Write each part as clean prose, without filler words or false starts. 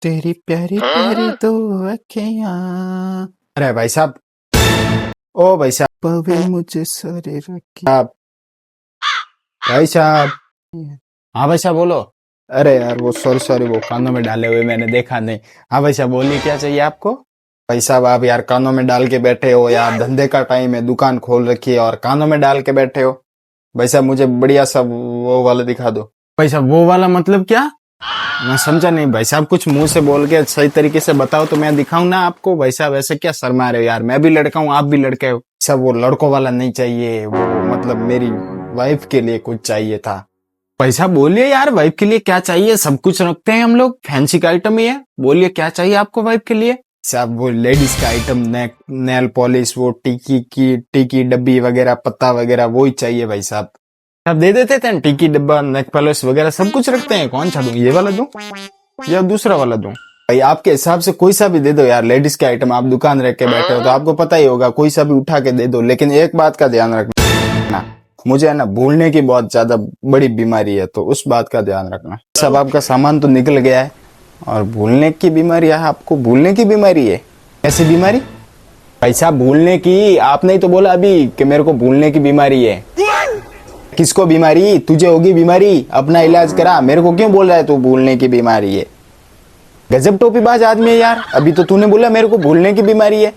तेरी प्यारी प्यारी दो अखियां। अरे भाई साहब, ओ भाई साहब, पवे मुझे सारे रखी आप। भाई साहब, हाँ भाई साहब बोलो। अरे यार वो सॉरी सॉरी, वो कानों में डाले हुए मैंने देखा नहीं। हाँ भाई साहब बोलिए, क्या चाहिए आपको? भाई साहब आप यार कानों में डाल के बैठे हो यार, धंधे का टाइम है, दुकान खोल रखी है और कानों में डाल के बैठे हो। भाई साहब मुझे बढ़िया सा वो वाला दिखा दो। भाई साहब वो वाला मतलब क्या? मैं समझा नहीं भाई साहब, कुछ मुंह से बोल के सही तरीके से बताओ तो मैं दिखाऊं ना आपको। भाई साहब ऐसे क्या शर्मा रहे हो यार, मैं भी लड़का हूँ आप भी लड़के हो। सब वो लड़कों वाला नहीं चाहिए, वो मतलब मेरी वाइफ के लिए कुछ चाहिए था। भाई साहब बोलिए यार, वाइफ के लिए क्या चाहिए? सब कुछ रखते हैं हम लोग, फैंसी का आइटम ही है। बोलिए क्या चाहिए आपको वाइफ के लिए? साहब वो लेडीज का आइटम, नेल पॉलिश, वो टीकी डब्बी वगैरह, पत्ता वगैरह, वो ही चाहिए भाई साहब। आप दे देते थे टिकी डब्बा, नेक पॉलिश वगैरह सब कुछ रखते हैं। कौन सा दूं, ये वाला दूं या दूसरा वाला दूं? भाई आपके हिसाब से कोई सा भी दे दो यार, लेडीज के आइटम, आप दुकान रख के बैठे हो तो आपको पता ही होगा, कोई सा भी उठा के दे दो। लेकिन एक बात का ध्यान रखना, मुझे है ना भूलने की बहुत ज्यादा बड़ी बीमारी है, तो उस बात का ध्यान रखना। सब आपका सामान तो निकल गया है और भूलने की बीमारी है, आपको भूलने की बीमारी है? ऐसी बीमारी? भाई साहब भूलने की, आपने ही तो बोला अभी कि मेरे को भूलने की बीमारी है। किसको बीमारी? तुझे होगी बीमारी, अपना इलाज करा। मेरे को क्यों बोल रहा है तू भूलने की बीमारी है? गजब टोपीबाज आदमी है यार, अभी तो तूने बोला मेरे को भूलने की बीमारी है।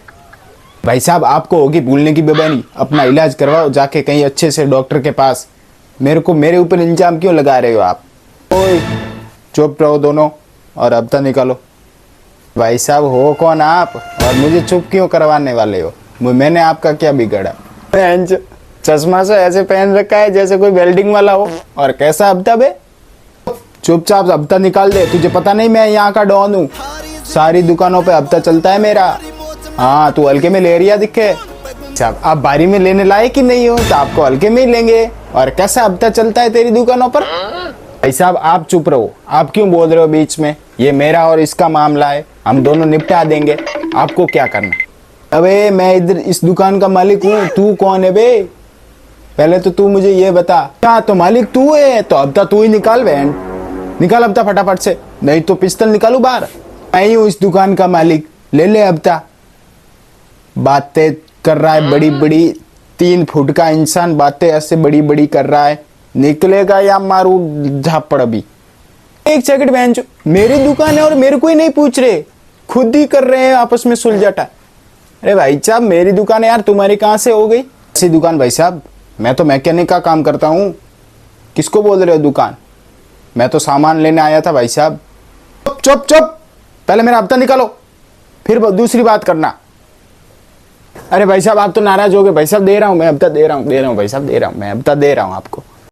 भाई साहब आपको होगी भूलने की बीमारी, अपना इलाज करवाओ जाके कहीं अच्छे से डॉक्टर के पास। मेरे ऊपर इल्जाम क्यों लगा रहे हो आप? ओए चुप रहो दोनों और हफ्ता निकालो। भाई साहब हो कौन आप और मुझे चुप क्यों करवाने वाले हो? मैंने आपका क्या बिगाड़ा? चश्मा से ऐसे पहन रखा है जैसे कोई वेल्डिंग वाला हो, और कैसा हफ्ता बे? चुपचाप हफ्ता निकाल दे। तुझे पता नहीं मैं यहाँ का डॉन हूँ, सारी दुकानों पे हफ्ता चलता है मेरा। हाँ तू हल्के में ले रिया दिखे। साहब आप बारी में लेने लायक ही नहीं हो तो आपको हल्के में ही लेंगे। और कैसा हफ्ता चलता है तेरी दुकानों पर? भाई साहब आप चुप रहो, आप क्यों बोल रहे हो बीच में? ये मेरा और इसका मामला है, हम दोनों निपटा देंगे, आपको क्या करना? अबे मैं इधर इस दुकान का मालिक हूँ, तू कौन है बे? पहले तो तू मुझे ये बता। क्या तो मालिक तू है तो हफ्ता तू ही निकाल बहन, निकाल हफ्ता फटाफट से, नहीं तो पिस्तौल निकालू बाहर। मैं ही हूँ इस दुकान का मालिक, ले ले हफ्ता। बातें कर रहा है बड़ी बड़ी, 3 फुट का इंसान बातें ऐसे बड़ी बड़ी कर रहा है, निकलेगा या मारू झापड़ अभी। एक सेकंड बहन, मेरी दुकान है और मेरे को ही नहीं पूछ रहे, खुद ही कर रहे हैं आपस में सुलझाटा। अरे भाई साहब मेरी दुकान है यार, तुम्हारी कहाँ से हो गई ऐसी दुकान? भाई साहब मैं तो मैकेनिक का काम करता हूँ, किसको बोल रहे हो दुकान? मैं तो सामान लेने आया था भाई साहब। चुप चुप चुप, पहले मेरा हफ्ता निकालो फिर दूसरी बात करना। अरे भाई साहब आप तो नाराज हो गए। भाई साहब दे रहा हूँ मैं हफ्ता, दे रहा हूँ भाई साहब, दे रहा हूँ मैं हफ्ता, दे रहा हूँ आपको।